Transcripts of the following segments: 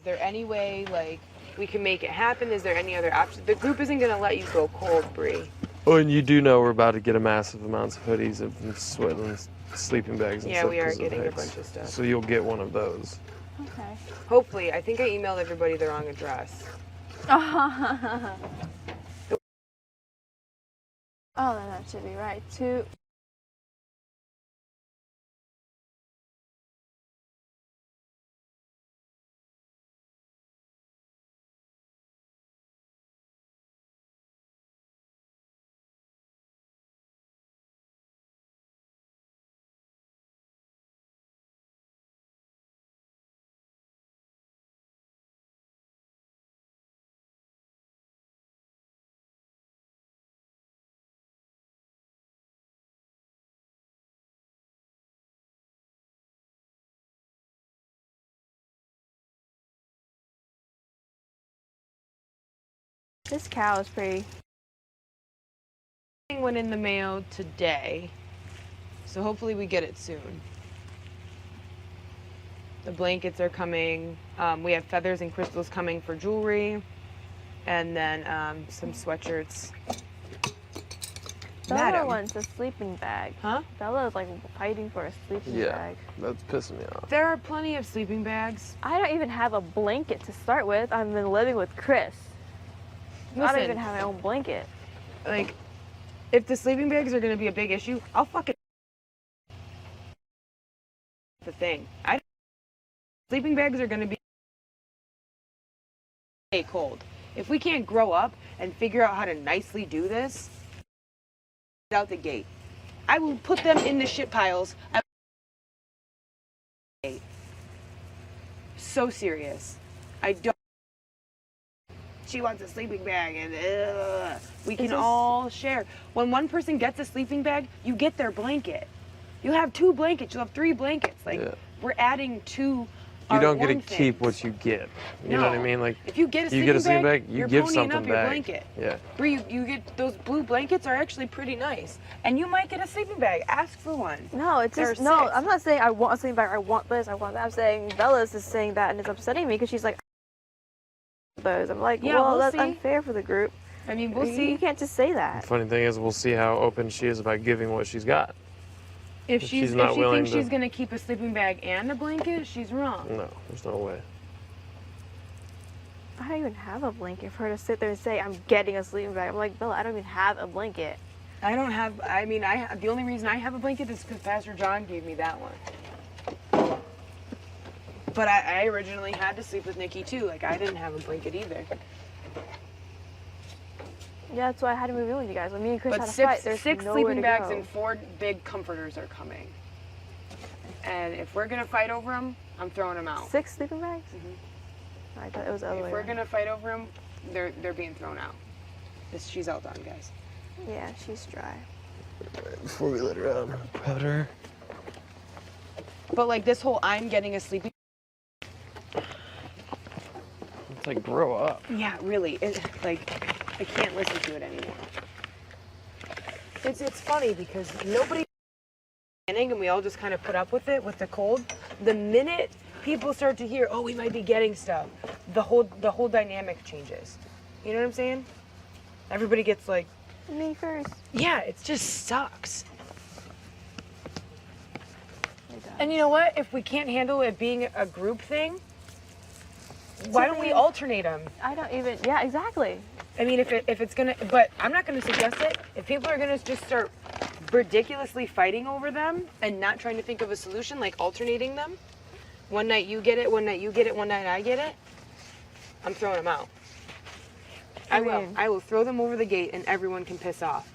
Is there any way, like, we can make it happen? Is there any other option? The group isn't going to let you go cold, Bri. Oh, and you do know we're about to get a massive amounts of hoodies and sweat and sleeping bags and Yeah, stuff. we are 'cause of getting a Hex. bunch of stuff. So you'll get one of those. Okay. Hopefully. I think I emailed everybody the wrong address. Oh, then that should be right. 2. This cow is pretty. Went in the mail today, so hopefully we get it soon. The blankets are coming. We have feathers and crystals coming for jewelry, and then some sweatshirts. Bella Madam. wants a sleeping bag. Huh? Bella's like fighting for a sleeping bag. That's pissing me off. There are plenty of sleeping bags. I don't even have a blanket to start with. I've been living with Chris. I don't Listen. even have my own blanket. Like, if the sleeping bags are going to be a big issue, I'll fucking the thing. Sleeping bags are going to be stay cold. If we can't grow up and figure out how to nicely do this out the gate, I will put them in the shit piles. So serious. I don't. She wants a sleeping bag, and we can all share. When one person gets a sleeping bag, you get their blanket. You have 2 blankets. You'll have 3 blankets. Like, we're adding to. You don't get to keep what you get. You know what I mean? Like, if you get a sleeping bag, you you're give ponying something up your back. blanket. Yeah. Bri, you get those blue blankets are actually pretty nice, and you might get a sleeping bag. Ask for one. No, it's There just are no. 6. I'm not saying I want a sleeping bag. I want this. I want that. I'm saying Bella's is saying that, and it's upsetting me because she's like those. I'm like, Yeah, well, we'll that's see. unfair for the group. I mean, we'll You see. can't just say that. The funny thing is, we'll see how open she is about giving what she's got. If If she she's not willing thinks to- she's gonna keep a sleeping bag and a blanket, she's wrong. No, there's no way. I don't even have a blanket for her to sit there and say I'm getting a sleeping bag. I'm like, Bella, I don't even have a blanket. I don't have. I mean, the only reason I have a blanket is because Pastor John gave me that one. But I originally had to sleep with Nikki too. Like, I didn't have a blanket either. Yeah, that's why I had to move in with you guys. When me and Chris But had a fight, 6 there's 6 nowhere sleeping to bags go. and 4 big comforters are coming. And if we're gonna fight over them, I'm throwing them out. 6 sleeping bags? I thought it was the other If way we're around. gonna fight over them, they're being thrown out. She's all done, guys. Yeah, she's dry. Before we let her out, proud of her. But like this whole I'm getting a sleeping. It's like, grow up. Yeah, really. Like, I can't listen to it anymore. It's funny because nobody and we all just kind of put up with it with the cold. The minute people start to hear, oh, we might be getting stuff, the whole dynamic changes. You know what I'm saying? Everybody gets like, Me first. yeah, it just sucks. It does. And you know what? If we can't handle it being a group thing, why don't we alternate them? I don't even. Yeah, exactly. I mean, if it's gonna, but I'm not gonna suggest it. If people are gonna just start ridiculously fighting over them and not trying to think of a solution, like alternating them, one night you get it, one night you get it, one night I get it, I'm throwing them out. I will throw them over the gate and everyone can piss off.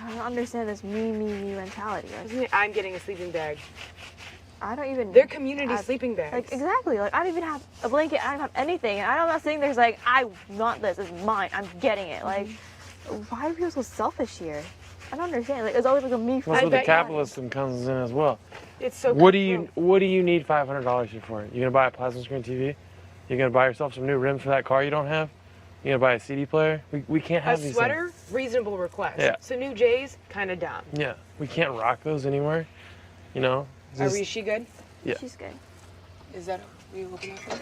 I don't understand this me mentality. Like, I'm getting a sleeping bag. I don't even. They're community have- sleeping bags. Like, exactly. Like, I don't even have a blanket. I don't have anything. And I'm not sitting there like, I want this. It's mine. I'm getting it. Like, why are people so selfish here? I don't understand. Like, it's always like a me That's first. where the capitalism comes in as well. It's so. What do you need $500 here for? You gonna buy a plasma screen TV? You gonna buy yourself some new rims for that car you don't have? You gonna buy a CD player? We can't have A these sweater, reasonable request. Yeah. So new J's, kind of down. things. Yeah, we can't rock those anywhere. You know. Is she good? Yeah. She's good. Is that Will you open up?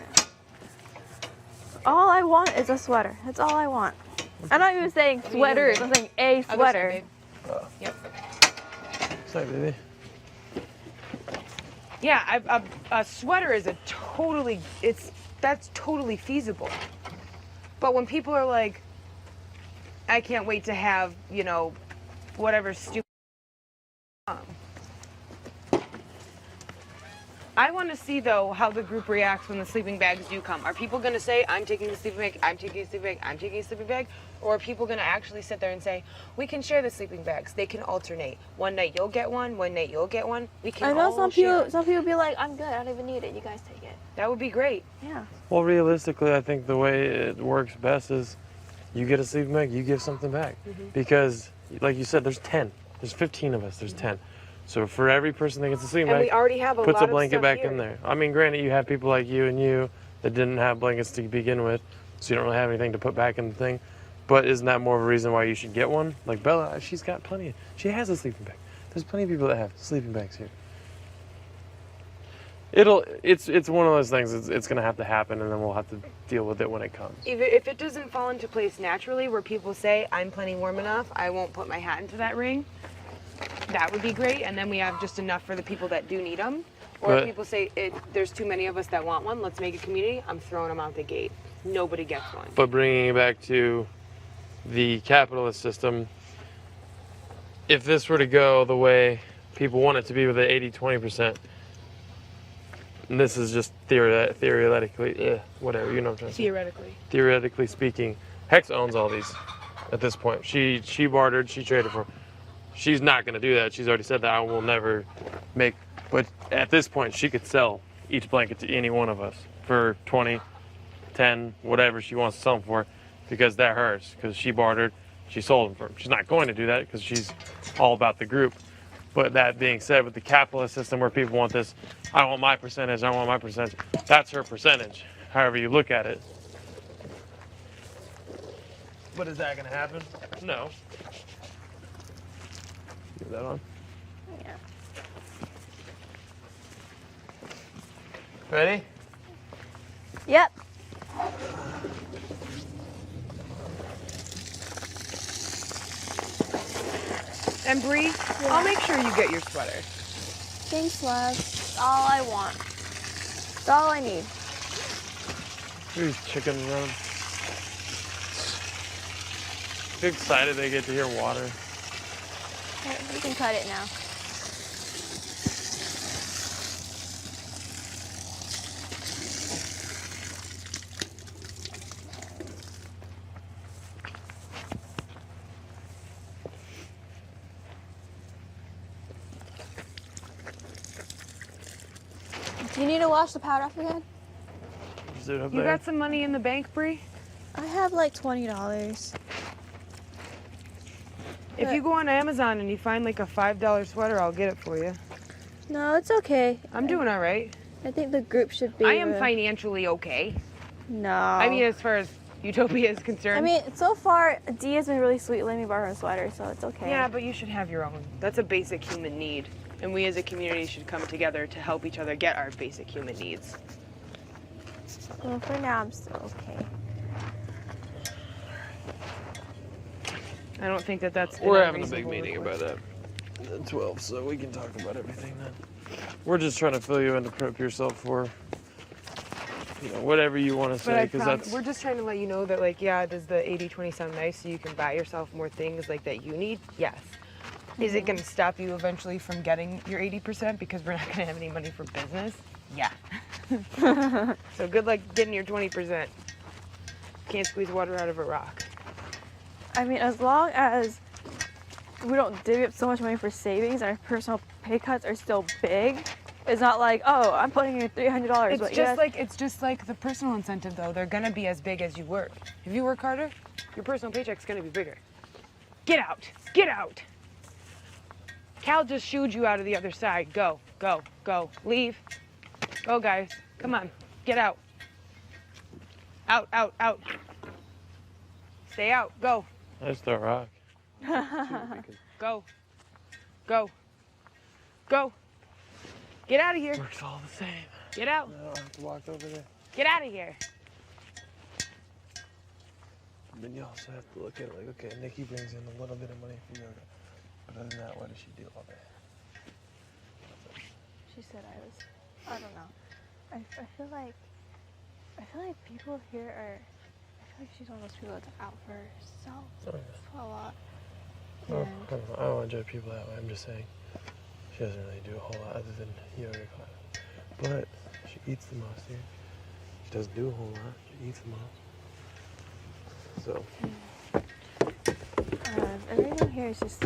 All I want is a sweater. That's all I want. I'm not even saying sweaters. I'm saying a sweater. Yep. Sorry, baby. Yeah, a sweater is that's totally feasible. But when people are like, I can't wait to have, you know, whatever stupid. I want to see, though, how the group reacts when the sleeping bags do come. Are people going to say, I'm taking the sleeping bag, I'm taking a sleeping bag, I'm taking a sleeping bag? Or are people going to actually sit there and say, we can share the sleeping bags. They can alternate. One night you'll get one night you'll get one. We can I know all share. some people be like, I'm good, I don't even need it. You guys take it. That would be great. Yeah. Well, realistically, I think the way it works best is you get a sleeping bag, you give something back. Because, like you said, there's 10. There's 15 of us. There's 10. So for every person that gets a sleeping And bag, we already have puts lot a of blanket stuff back here. in there. I mean, granted, you have people like you and you that didn't have blankets to begin with, so you don't really have anything to put back in the thing. But isn't that more of a reason why you should get one? Like Bella, she's got plenty. She has a sleeping bag. There's plenty of people that have sleeping bags here. It's one of those things. It's gonna have to happen, and then we'll have to deal with it when it comes. If it doesn't fall into place naturally, where people say, I'm plenty warm enough, I won't put my hat into that ring, that would be great. And then we have just enough for the people that do need them. Or if people say, there's too many of us that want one, let's make a community, I'm throwing them out the gate. Nobody gets one. But bringing it back to the capitalist system, if this were to go the way people want it to be with the 80-20%, and this is just theoretically, whatever, you know what I'm trying to say. Theoretically. Theoretically speaking, Hex owns all these at this point. She bartered, she traded for. She's not going to do that. She's already said that I will never make. But at this point, she could sell each blanket to any one of us for 20, 10, whatever she wants to sell them for, because they're hers. Because she bartered, she sold them for them. She's not going to do that because she's all about the group. But that being said, with the capitalist system where people want this, I want my percentage, I want my percentage. That's her percentage, however you look at it. But is that going to happen? No. Get that on. Yeah. Ready? Yep. And Bree, I'll make sure you get your sweater. Thanks, love. That's all I want. That's all I need. These chickens run. I'm excited they get to hear water. Here, you can cut it now. Do you need to wash the powder off again? Is it up You there? got some money in the bank, Bree? I have like $20. If you go on Amazon and you find like a $5 sweater, I'll get it for you. No, it's okay. I'm doing all right. I think the group should be. I am financially okay. No. I mean, as far as Utopia is concerned. I mean, so far, Dee has been really sweet letting me borrow her sweater, so it's okay. Yeah, but you should have your own. That's a basic human need. And we as a community should come together to help each other get our basic human needs. Well, for now, I'm still okay. I don't think that that's. We're having a big unreasonable meeting request. about that at 12, so we can talk about everything then. We're just trying to fill you in to prep yourself for, you know, whatever you want to But say, I because that's. we're just trying to let you know that, like, yeah, does the 80-20 sound nice so you can buy yourself more things like that you need? Yes. Is it going to stop you eventually from getting your 80% because we're not going to have any money for business? Yeah. So good luck getting your 20%. Can't squeeze water out of a rock. I mean, as long as we don't divvy up so much money for savings and our personal pay cuts are still big, it's not like, oh, I'm putting in $300. It's just like the personal incentive though. They're gonna be as big as you work. If you work harder, your personal paycheck's gonna be bigger. Get out! Get out! Cal just shooed you out of the other side. Go, go, go. Leave. Go, guys. Come on. Get out. Out, out, out. Stay out. Go. That's the rock. Go. Go. Go. Get out of here. Works all the same. Get out. No, I don't have to walk over there. Get out of here. And then you also have to look at it like, okay, Nikki brings in a little bit of money for yoga. But other than that, what does she do all day? She said I don't know. I feel like people here are, I feel like she's one of those people that's out for herself Oh, yeah. a lot. Well, And I don't know. I don't want to judge people that way. I'm just saying she doesn't really do a whole lot other than yoga class. But she eats the most here. She doesn't do a whole lot. She eats the most. So. everything here is just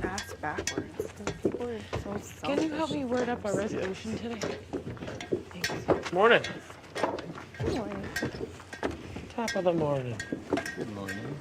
ass backwards. And people are so selfish. Can you help me word up a resolution today? Thanks. Morning. Good morning. Top of the morning. Good morning.